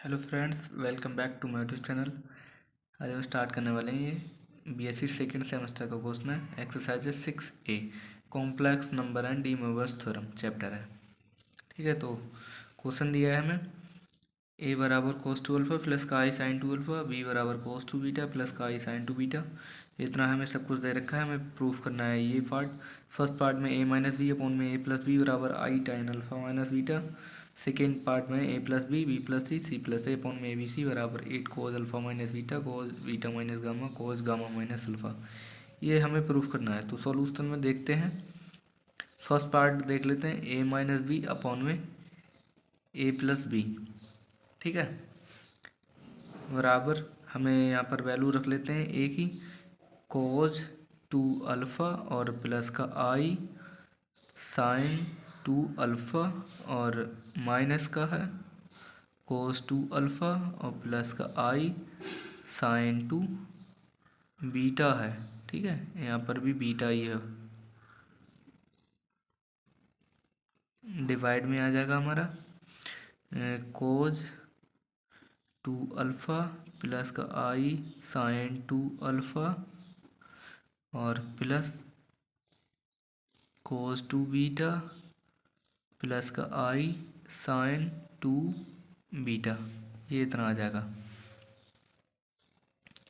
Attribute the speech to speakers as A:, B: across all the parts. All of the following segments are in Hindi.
A: Hello friends, welcome back to my YouTube channel. आज हम स्टार्ट करने वाले हैं ये बीएससी सेकेंड सेमेस्टर का क्वेश्चन है। Exercise 6A, complex number and de Moivre's theorem chapter है। ठीक है, तो क्वेश्चन दिया है हमें a बराबर कोस टू अल्फा प्लस का आई साइन टू अल्फा, b बराबर कोस टू बीटा प्लस का आई साइन टू बीटा। इतना हमें सब कुछ दे रखा है, हमें प्रूफ करना है ये पार्ट। फर्स्ट पार्ट में a माइनस बी अपॉन में a प्लस बी बराबर आई टाइन alpha minus beta. Second part में a plus b plus c plus a upon में ए बी सी बराबर 8 cos alpha minus beta minus gamma cos gamma minus alpha. ये हमें प्रूफ करना है, तो सॉल्यूशन में देखते हैं। फर्स्ट पार्ट देख लेते हैं, a माइनस बी अपॉन में a प्लस बी। ठीक है, बराबर हमें यहाँ पर वैल्यू रख लेते हैं ए की, कोज टू अल्फ़ा और प्लस का आई साइन टू अल्फ़ा और माइनस का है कोस टू अल्फ़ा और प्लस का आई साइन टू बीटा है। ठीक है, यहाँ पर भी बीटा ही है। डिवाइड में आ जाएगा हमारा कोज टू अल्फ़ा प्लस का आई साइन टू अल्फ़ा और plus cos two beta plus का आई साइन टू बीटा। ये इतना आ जाएगा।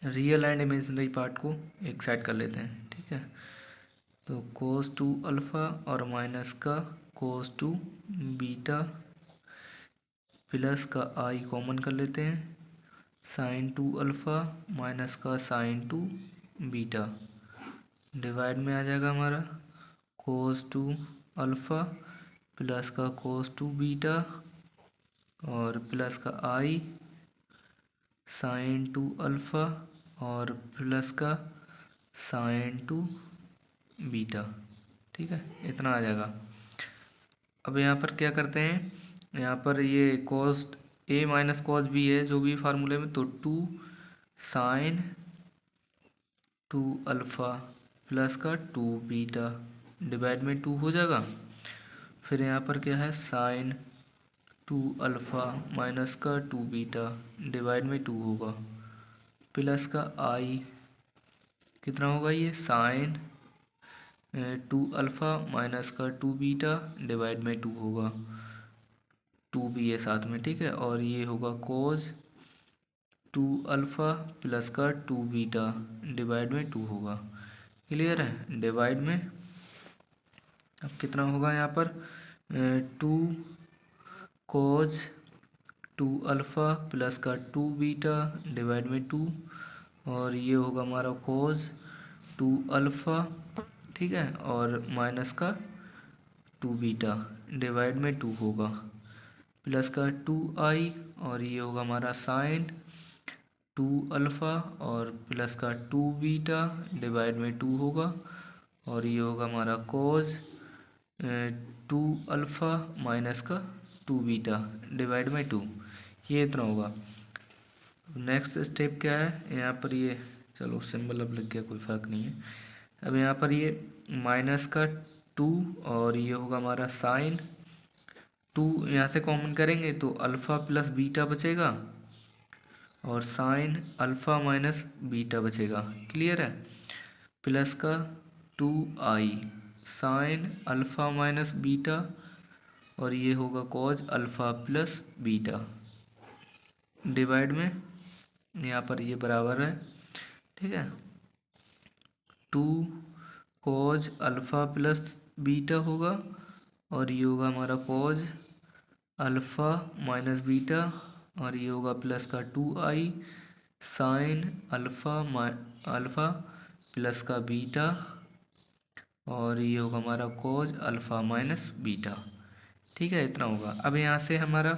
A: रियल एंड इमेजिनरी पार्ट को एक साइड कर लेते हैं। ठीक है, तो कोस टू अल्फ़ा और माइनस का कोस टू बीटा प्लस का आई कॉमन कर लेते हैं, साइन टू अल्फ़ा माइनस का साइन टू बीटा। डिवाइड में आ जाएगा हमारा कोस टू अल्फ़ा प्लस का कोस टू बीटा और प्लस का आई साइन टू अल्फ़ा और प्लस का साइन टू बीटा। ठीक है, इतना आ जाएगा। अब यहाँ पर क्या करते हैं, यहाँ पर ये कोस ए माइनस कोस बी है जो भी फार्मूले में, तो two sine two alpha plus का टू बीटा डिवाइड में टू हो जाएगा। फिर यहाँ पर क्या है, साइन टू अल्फ़ा माइनस का टू बीटा डिवाइड में टू होगा, प्लस का आई कितना होगा, ये साइन टू अल्फ़ा माइनस का टू बीटा डिवाइड में टू होगा, टू भी है साथ में। ठीक है, और ये होगा कोस टू अल्फ़ा प्लस का टू बीटा डिवाइड में टू होगा। क्लियर है, डिवाइड में अब कितना होगा यहाँ पर, two cos two alpha plus का टू बीटा डिवाइड में टू, और ये होगा हमारा कोस टू अल्फ़ा। ठीक है, और माइनस का टू बीटा डिवाइड में टू होगा, प्लस का टू आई, और ये होगा हमारा साइन टू अल्फ़ा और प्लस का टू बीटा डिवाइड में टू होगा, और ये होगा हमारा कोस टू अल्फ़ा माइनस का टू बीटा डिवाइड में टू। ये इतना होगा। नेक्स्ट स्टेप क्या है, यहाँ पर ये चलो सिंबल अब लग गया, कोई फ़र्क नहीं है। अब यहाँ पर ये माइनस का टू और ये होगा हमारा साइन टू, यहाँ से कॉमन करेंगे तो अल्फ़ा प्लस बीटा बचेगा और साइन अल्फ़ा माइनस बीटा बचेगा। क्लियर है, प्लस का टू आई साइन अल्फ़ा माइनस बीटा और ये होगा cos alpha plus beta divide में यहाँ पर ये बराबर है। ठीक है, two cos alpha plus beta होगा और ये होगा हमारा कॉज अल्फ़ा माइनस बीटा और ये होगा प्लस का टू आई साइन अल्फ़ा प्लस का बीटा और ये होगा हमारा कॉज अल्फ़ा माइनस बीटा। ठीक है, इतना होगा। अब यहाँ से हमारा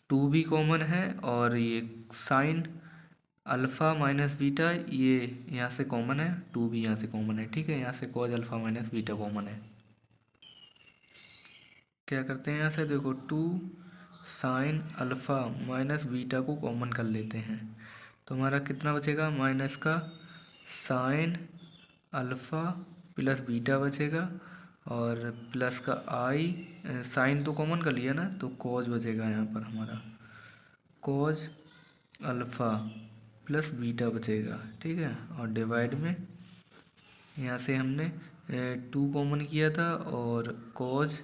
A: टू भी कॉमन है और ये साइन अल्फ़ा माइनस बीटा ये यहाँ से कॉमन है, टू भी यहाँ से कॉमन है। ठीक है, यहाँ से cos alpha minus beta common है। क्या करते हैं, यहाँ से देखो two sine alpha minus beta को कॉमन कर लेते हैं, तो हमारा कितना बचेगा, माइनस का साइन अल्फ़ा प्लस बीटा बचेगा और प्लस का आई, साइन तो कॉमन कर लिया ना, तो कॉज बचेगा यहाँ पर हमारा कॉज अल्फ़ा प्लस बीटा बचेगा, ठीक है। और डिवाइड में यहाँ से हमने 2 कॉमन किया था और cause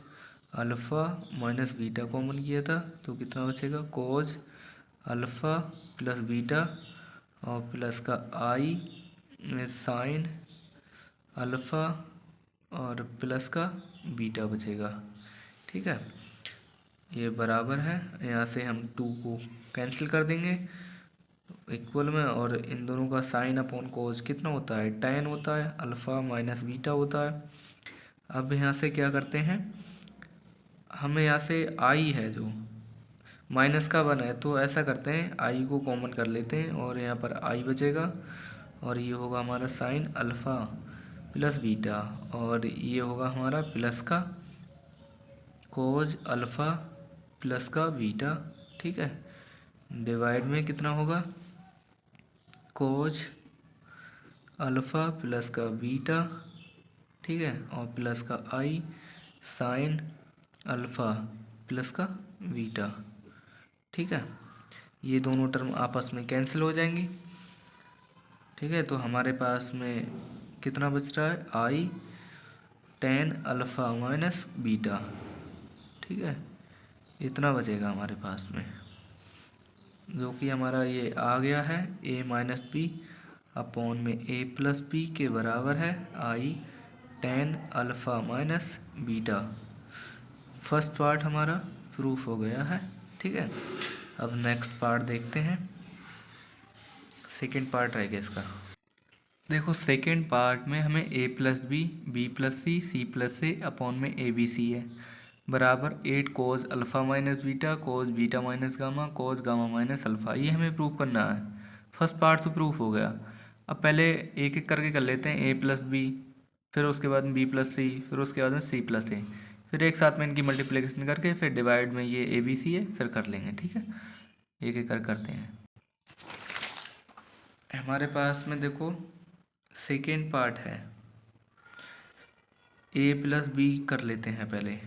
A: alpha minus beta common किया था, तो कितना बचेगा, कॉज अल्फ़ा प्लस बीटा और प्लस का आई साइन अल्फ़ा और प्लस का बीटा बचेगा, ठीक है। ये बराबर है, यहाँ से हम 2 को कैंसिल कर देंगे इक्वल में, और इन दोनों का साइन अपॉन कोज कितना होता है, tan होता है, अल्फ़ा माइनस बीटा होता है। अब यहाँ से क्या करते हैं, हमें यहाँ से आई है जो माइनस का 1 है, तो ऐसा करते हैं आई को कॉमन कर लेते हैं और यहाँ पर आई बचेगा और ये होगा हमारा साइन अल्फ़ा प्लस बीटा और ये होगा हमारा प्लस का कोज अल्फ़ा प्लस का बीटा, ठीक है। डिवाइड में कितना होगा, कोज अल्फ़ा प्लस का बीटा, ठीक है, और प्लस का आई साइन अल्फ़ा प्लस का बीटा, ठीक है। ये दोनों टर्म आपस में कैंसिल हो जाएंगी, ठीक है। तो हमारे पास में कितना बच रहा है, आई tan अल्फ़ा माइनस बीटा, ठीक है। इतना बचेगा हमारे पास में, जो कि हमारा ये आ गया है a माइनस बी अपॉन में a प्लस बी के बराबर है आई tan alpha minus beta. First part हमारा प्रूफ हो गया है, ठीक है। अब नेक्स्ट पार्ट देखते हैं, सेकेंड पार्ट रहेगा इसका। देखो सेकेंड पार्ट में हमें a plus b plus c plus a upon में ए बी सी है बराबर 8 cos alpha minus beta cos beta minus gamma cos gamma minus alpha, ये हमें प्रूव करना है। फर्स्ट पार्ट तो प्रूफ हो गया। अब पहले एक एक करके कर लेते हैं, a प्लस बी, फिर उसके बाद में b प्लस सी, फिर उसके बाद में c प्लस ए, फिर एक साथ में इनकी मल्टीप्लिकेशन करके फिर डिवाइड में ये ए बी सी है, फिर कर लेंगे, ठीक है। एक एक कर करते हैं। हमारे पास में देखो सेकेंड पार्ट है, a प्लस बी कर लेते हैं पहले,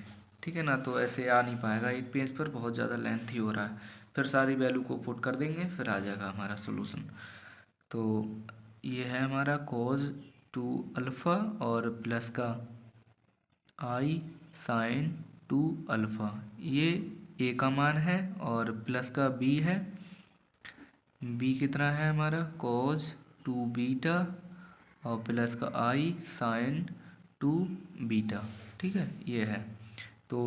A: ठीक है ना, तो ऐसे आ नहीं पाएगा एक पेज पर, बहुत ज़्यादा लेंथ ही हो रहा है। फिर सारी वैल्यू को पुट कर देंगे, फिर आ जाएगा हमारा सोल्यूशन। तो ये है हमारा कोज 2 अल्फ़ा और प्लस का आई साइन 2 अल्फ़ा, ये ए का मान है और प्लस का बी है, बी कितना है हमारा कोज 2 बीटा और प्लस का आई साइन 2 बीटा, ठीक है, ये है। तो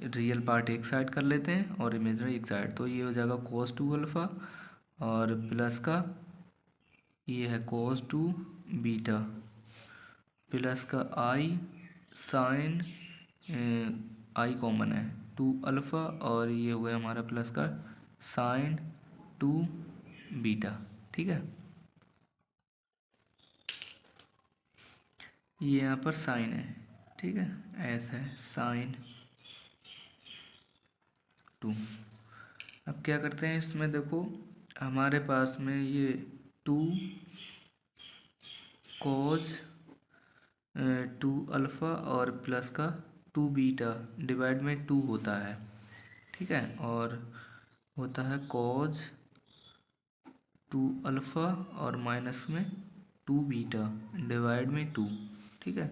A: रियल पार्ट एक साइड कर लेते हैं और इमेजनरी एक साइड, तो ये हो जाएगा कोस 2 अल्फ़ा और प्लस का ये है कोस 2 बीटा प्लस का आई साइन आई कॉमन है 2 अल्फ़ा और ये हो गया हमारा प्लस का साइन 2 बीटा, ठीक है। ये यहाँ पर साइन है, ठीक है, ऐसा है साइन 2। अब क्या करते हैं इसमें, देखो हमारे पास में ये 2 कोज 2 अल्फ़ा और प्लस का 2 बीटा डिवाइड में 2 होता है, ठीक है, और होता है कोज 2 अल्फ़ा और माइनस में 2 बीटा डिवाइड में 2, ठीक है।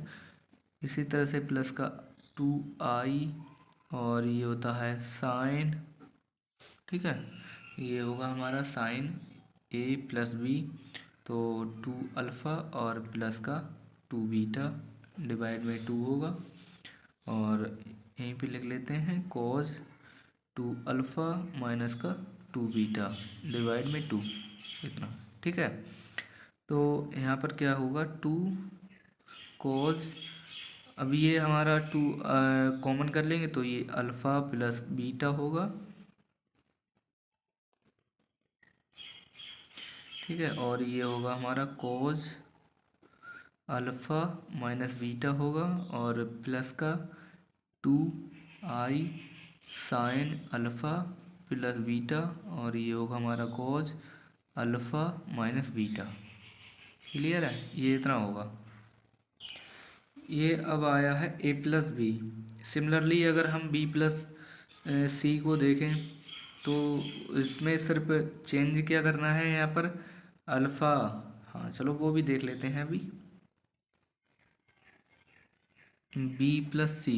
A: इसी तरह से प्लस का 2 आई और ये होता है साइन, ठीक है, ये होगा हमारा साइन ए प्लस बी, तो 2 अल्फ़ा और प्लस का 2 बीटा डिवाइड में 2 होगा और यहीं पे लिख लेते हैं कोज 2 अल्फ़ा माइनस का 2 बीटा डिवाइड में 2, इतना, ठीक है। तो यहाँ पर क्या होगा 2 कोज, अब ये हमारा 2 कॉमन कर लेंगे तो ये अल्फ़ा प्लस बीटा होगा, ठीक है, और ये होगा हमारा कोज अल्फ़ा माइनस बीटा होगा और प्लस का 2 आई साइन अल्फ़ा प्लस बीटा और ये होगा हमारा कोज अल्फ़ा माइनस बीटा। क्लियर है, ये इतना होगा। ये अब आया है a प्लस बी। सिमिलरली अगर हम b प्लस सी को देखें तो इसमें सिर्फ चेंज क्या करना है यहाँ पर, अल्फ़ा। हाँ चलो वो भी देख लेते हैं अभी। बी प्लस सी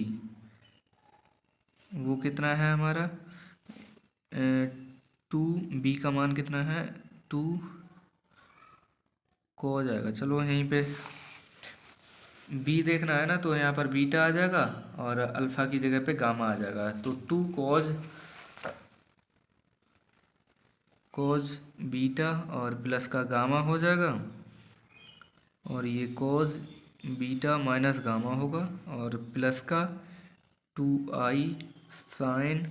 A: वो कितना है हमारा, 2, बी का मान कितना है 2 को हो जाएगा। चलो यहीं पे बी देखना है ना, तो यहाँ पर बीटा आ जाएगा और अल्फ़ा की जगह पे गामा आ जाएगा। तो 2 कोज बीटा और प्लस का गामा हो जाएगा, और ये कोज बीटा माइनस गामा होगा, और प्लस का 2i साइन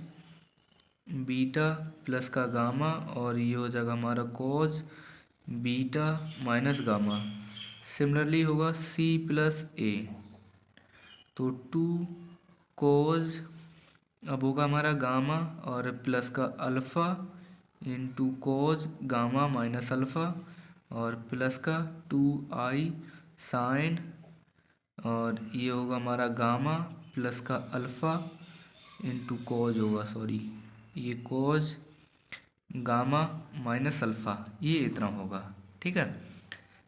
A: बीटा प्लस का गामा, और ये हो जाएगा हमारा कोज बीटा माइनस गामा। सिमिलरली होगा c प्लस ए, तो 2 कोज अब होगा हमारा गामा और प्लस का अल्फ़ा इंटू कोज गामा माइनस अल्फ़ा, और प्लस का 2i साइन, और ये होगा हमारा गामा प्लस का अल्फ़ा इंटू कोज होगा, सॉरी ये कोज गामा माइनस अल्फ़ा, ये इतना होगा। ठीक है,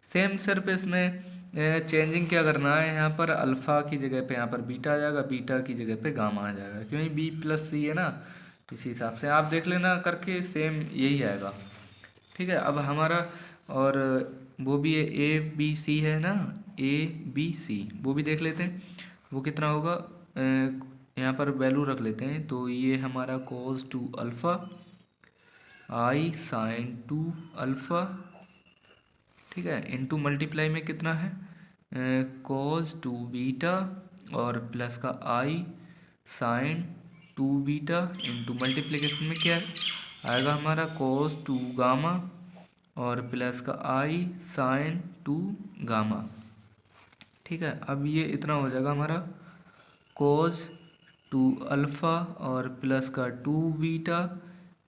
A: सेम सिर्फ इसमें चेंजिंग क्या करना है, यहाँ पर अल्फ़ा की जगह पे यहाँ पर बीटा आ जाएगा, बीटा की जगह पे गामा आ जाएगा, क्योंकि बी प्लस सी है ना, इसी हिसाब से आप देख लेना करके, सेम यही आएगा। ठीक है, अब हमारा और वो भी ए बी सी है ना, ए बी सी वो भी देख लेते हैं, वो कितना होगा। यहाँ पर वैल्यू रख लेते हैं, तो ये हमारा कोस 2 अल्फ़ा आई साइन 2 अल्फ़ा, ठीक है, इनटू मल्टीप्लाई में कितना है कोस 2 बीटा और प्लस का आई साइन 2 बीटा, इनटू मल्टीप्लिकेशन में क्या आएगा हमारा कोस 2 गामा और प्लस का आई साइन 2 गामा। ठीक है, अब ये इतना हो जाएगा हमारा कोस 2 अल्फ़ा और प्लस का 2 बीटा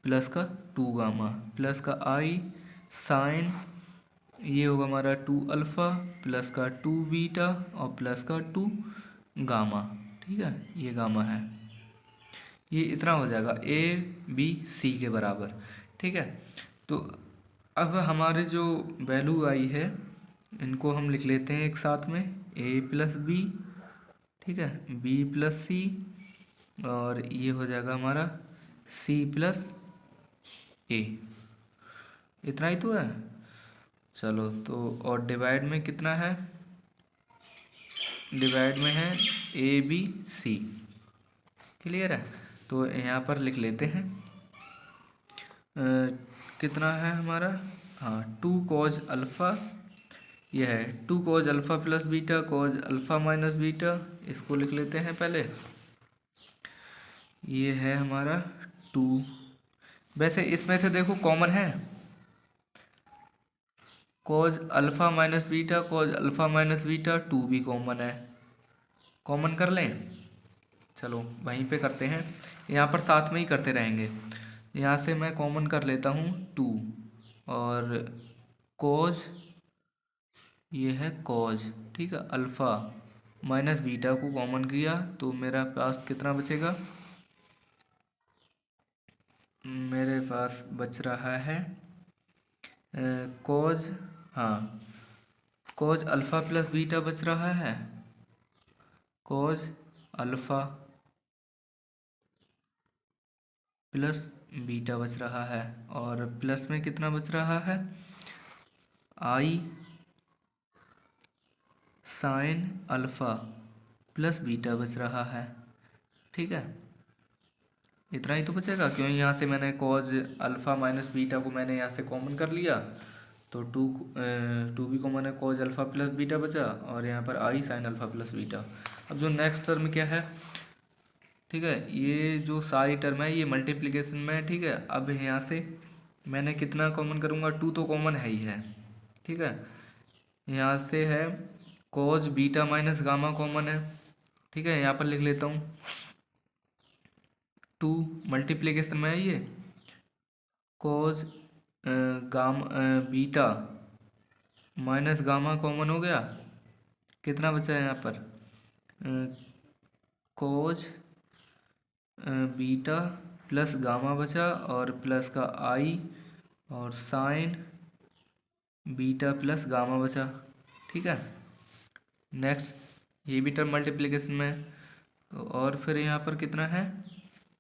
A: प्लस का 2 गामा प्लस का आई साइन, ये होगा हमारा 2 अल्फ़ा प्लस का 2 बीटा और प्लस का 2 गामा। ठीक है, ये गामा है, ये इतना हो जाएगा ए बी सी के बराबर। ठीक है, तो अब हमारे जो वैल्यू आई है इनको हम लिख लेते हैं एक साथ में, ए प्लस बी, ठीक है, बी प्लस सी, और ये हो जाएगा हमारा सी प्लस ए। इतना ही तो है। चलो तो और डिवाइड में कितना है, डिवाइड में है ए बी सी। क्लियर है, तो यहाँ पर लिख लेते हैं कितना है हमारा, हाँ 2 कोज अल्फ़ा, यह है 2 कोज अल्फ़ा प्लस बीटा कोज अल्फ़ा माइनस बीटा, इसको लिख लेते हैं पहले। ये है हमारा 2, वैसे इसमें से देखो कॉमन है कोज अल्फ़ा माइनस बीटा कोज अल्फ़ा माइनस बीटा, 2 भी कॉमन है, कॉमन कर लें। चलो वहीं पे करते हैं, यहाँ पर साथ में ही करते रहेंगे। यहाँ से मैं कॉमन कर लेता हूँ 2, और कोज ये है कोज, ठीक है, अल्फ़ा माइनस बीटा को कॉमन किया तो मेरा पास कितना बचेगा, मेरे पास बच रहा है कोज, हाँ कोज अल्फ़ा प्लस बीटा बच रहा है, कोज अल्फ़ा प्लस बीटा बच रहा है, और प्लस में कितना बच रहा है आई साइन अल्फ़ा प्लस बीटा बच रहा है। ठीक है, इतना ही तो बचेगा, क्योंकि यहाँ से मैंने कॉज अल्फ़ा माइनस बीटा को मैंने यहाँ से कॉमन कर लिया, तो 2 भी कॉमन है, कॉज अल्फ़ा प्लस बीटा बचा, और यहाँ पर आई साइन अल्फ़ा प्लस बीटा। अब जो नेक्स्ट टर्म क्या है, ठीक है, ये जो सारी टर्म है ये मल्टीप्लिकेशन में है। ठीक है, अब यहाँ से मैंने कितना कॉमन करूँगा, 2 तो कॉमन है ही है। ठीक है, यहाँ से है कोज बीटा माइनस गामा कॉमन है। ठीक है, यहाँ पर लिख लेता हूँ 2 मल्टीप्लिकेशन में है ये, कोज बीटा माइनस गामा कॉमन हो गया, कितना बचा है यहाँ पर कोज बीटा प्लस गामा बचा और प्लस का आई और साइन बीटा प्लस गामा बचा। ठीक है, नेक्स्ट ये भी टर्म मल्टीप्लिकेशन में है। तो और फिर यहाँ पर कितना है,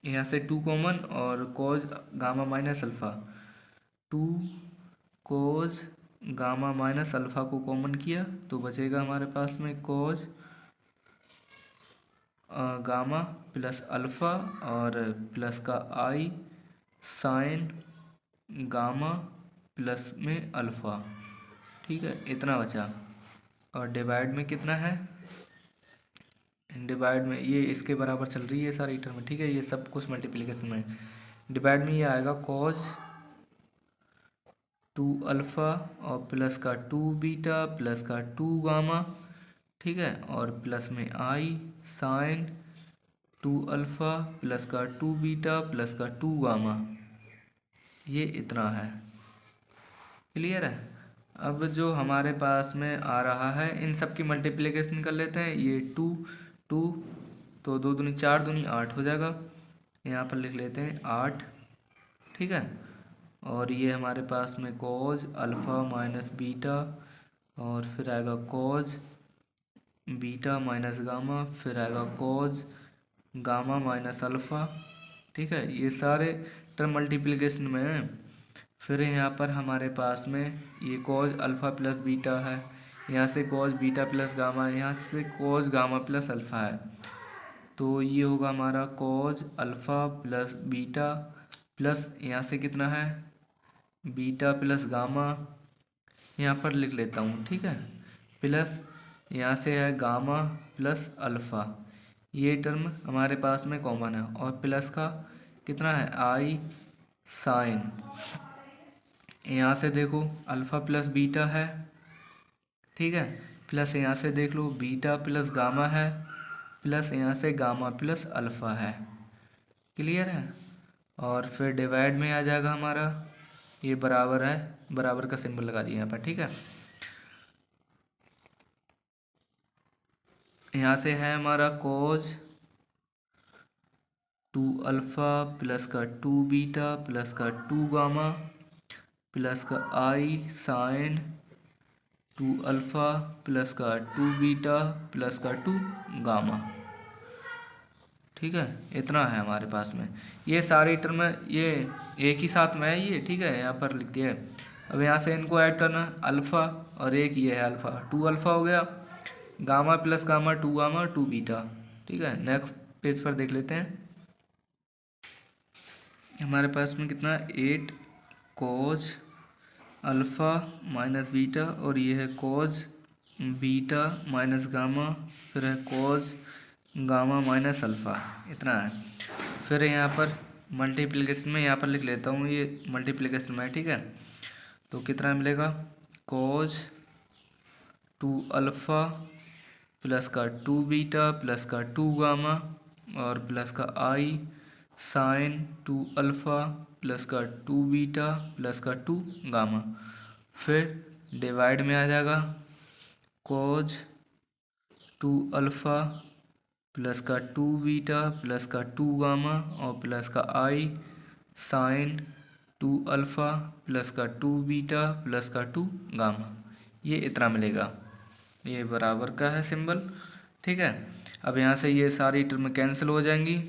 A: यहाँ से 2 कॉमन और cause gamma minus alpha, 2 cause gamma minus alpha को कॉमन किया तो बचेगा हमारे पास में कॉज गामा प्लस अल्फ़ा और प्लस का आई साइन गामा प्लस में अल्फ़ा। ठीक है, इतना बचा। और डिवाइड में कितना है, डिवाइड में ये इसके बराबर चल रही है सारी टर्म। ठीक है, ये सब कुछ मल्टीप्लिकेशन में। डिवाइड में ये आएगा कॉज 2 अल्फ़ा और प्लस का 2 बीटा प्लस का 2 गामा। ठीक है, और प्लस में आई साइन 2 अल्फ़ा प्लस का 2 बीटा प्लस का 2 गामा। ये इतना है, क्लियर है। अब जो हमारे पास में आ रहा है इन सब की मल्टीप्लिकेशन कर लेते हैं। ये 2 2 तो 2 दूनी 4 दूनी 8 हो जाएगा, यहाँ पर लिख लेते हैं 8। ठीक है, और ये हमारे पास में कॉज अल्फ़ा माइनस बीटा और फिर आएगा कॉज बीटा माइनस गामा, फिर आएगा कॉज गामा माइनस अल्फ़ा। ठीक है, ये सारे टर्म मल्टीप्लिकेशन में है। फिर यहाँ पर हमारे पास में ये कॉज अल्फ़ा प्लस बीटा है, यहाँ से कॉज बीटा प्लस गामा, यहाँ से कॉज गामा प्लस अल्फ़ा है। तो ये होगा हमारा cause alpha plus beta plus यहाँ से कितना है बीटा प्लस गामा, यहाँ पर लिख लेता हूँ। ठीक है, प्लस यहाँ से है गामा प्लस अल्फ़ा। ये टर्म हमारे पास में कॉमन है और प्लस का कितना है आई साइन, यहाँ से देखो अल्फ़ा प्लस बीटा है। ठीक है, प्लस यहाँ से देख लो बीटा प्लस गामा है, प्लस यहाँ से गामा प्लस अल्फ़ा है। क्लियर है, और फिर डिवाइड में आ जाएगा हमारा ये बराबर है, बराबर का सिंबल लगा दिया यहाँ पर। ठीक है, यहाँ से है हमारा कॉज 2 अल्फ़ा प्लस का 2 बीटा प्लस का 2 गामा प्लस का आई साइन 2 अल्फ़ा प्लस का 2 बीटा प्लस का 2 गामा। ठीक है, इतना है हमारे पास में। ये सारी टर्म ये एक ही साथ में है ये। ठीक है, यहाँ पर लिख दिया है। अब यहाँ से इनको ऐड करना, अल्फ़ा और एक ये है अल्फ़ा, 2 अल्फ़ा हो गया, gamma plus gamma 2 gamma 2 beta. ठीक है, नेक्स्ट पेज पर देख लेते हैं। हमारे पास में कितना है 8 कोज अल्फ़ा माइनस बीटा और ये है कोज बीटा माइनस गामा, फिर है कोज गामा माइनस अल्फ़ा, इतना है। फिर यहाँ पर मल्टीप्लिकेशन में यहाँ पर लिख लेता हूँ, ये मल्टीप्लिकेशन में। ठीक है, तो कितना मिलेगा कोज 2 अल्फ़ा प्लस का 2 बीटा प्लस का 2 गामा और प्लस का आई साइन 2 अल्फ़ा प्लस का 2 बीटा प्लस का 2 गामा। फिर डिवाइड में आ जाएगा कोज 2 अल्फ़ा प्लस का 2 बीटा प्लस का 2 गामा और प्लस का आई साइन 2 अल्फ़ा प्लस का 2 बीटा प्लस का 2 गामा। ये इतना मिलेगा, ये बराबर का है सिंबल। ठीक है, अब यहाँ से ये सारी टर्म कैंसिल हो जाएंगी,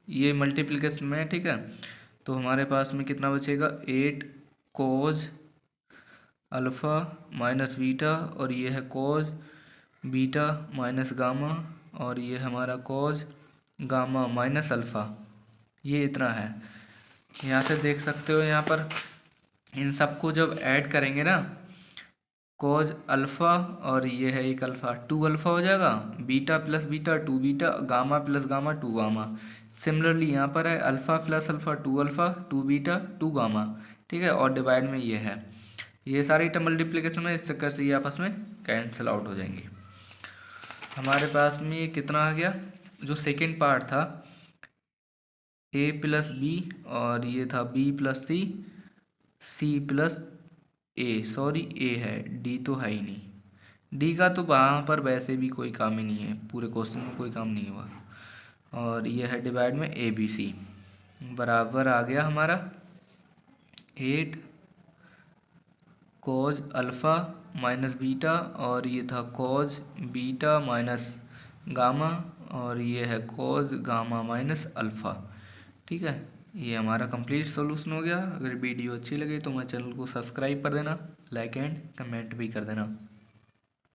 A: ये मल्टीप्लिकेशन में। ठीक है, तो हमारे पास में कितना बचेगा 8 कोज अल्फ़ा माइनस बीटा और ये है कोज बीटा माइनस गामा और ये हमारा कोज गामा माइनस अल्फ़ा। ये इतना है। यहाँ से देख सकते हो, यहाँ पर इन सबको जब ऐड करेंगे ना, कोज अल्फ़ा और ये है एक अल्फ़ा 2 अल्फ़ा हो जाएगा, beta plus beta 2 beta, gamma plus gamma 2 gamma. Similarly यहाँ पर है alpha plus alpha 2 alpha 2 beta 2 gamma. ठीक है, और डिवाइड में ये है, ये सारी टर्म मल्टीप्लिकेशन में, इस चक्कर से ये आपस में कैंसिल आउट हो जाएंगे। हमारे पास में ये कितना आ गया, जो सेकेंड पार्ट था ए प्लस बी और ये था बी प्लस सी, सी प्लस ए, सॉरी ए है, डी तो है ही नहीं। डी का तो वहाँ पर वैसे भी कोई काम ही नहीं है, पूरे क्वेश्चन में कोई काम नहीं हुआ। और ये है डिवाइड में ए बी सी, बराबर आ गया हमारा 8 कॉज अल्फ़ा माइनस बीटा, और ये था कॉज बीटा माइनस गामा, और ये है कॉज गामा माइनस अल्फ़ा। ठीक है, ये हमारा कंप्लीट सॉल्यूशन हो गया। अगर वीडियो अच्छी लगे तो हमारे चैनल को सब्सक्राइब कर देना, लाइक एंड कमेंट भी कर देना।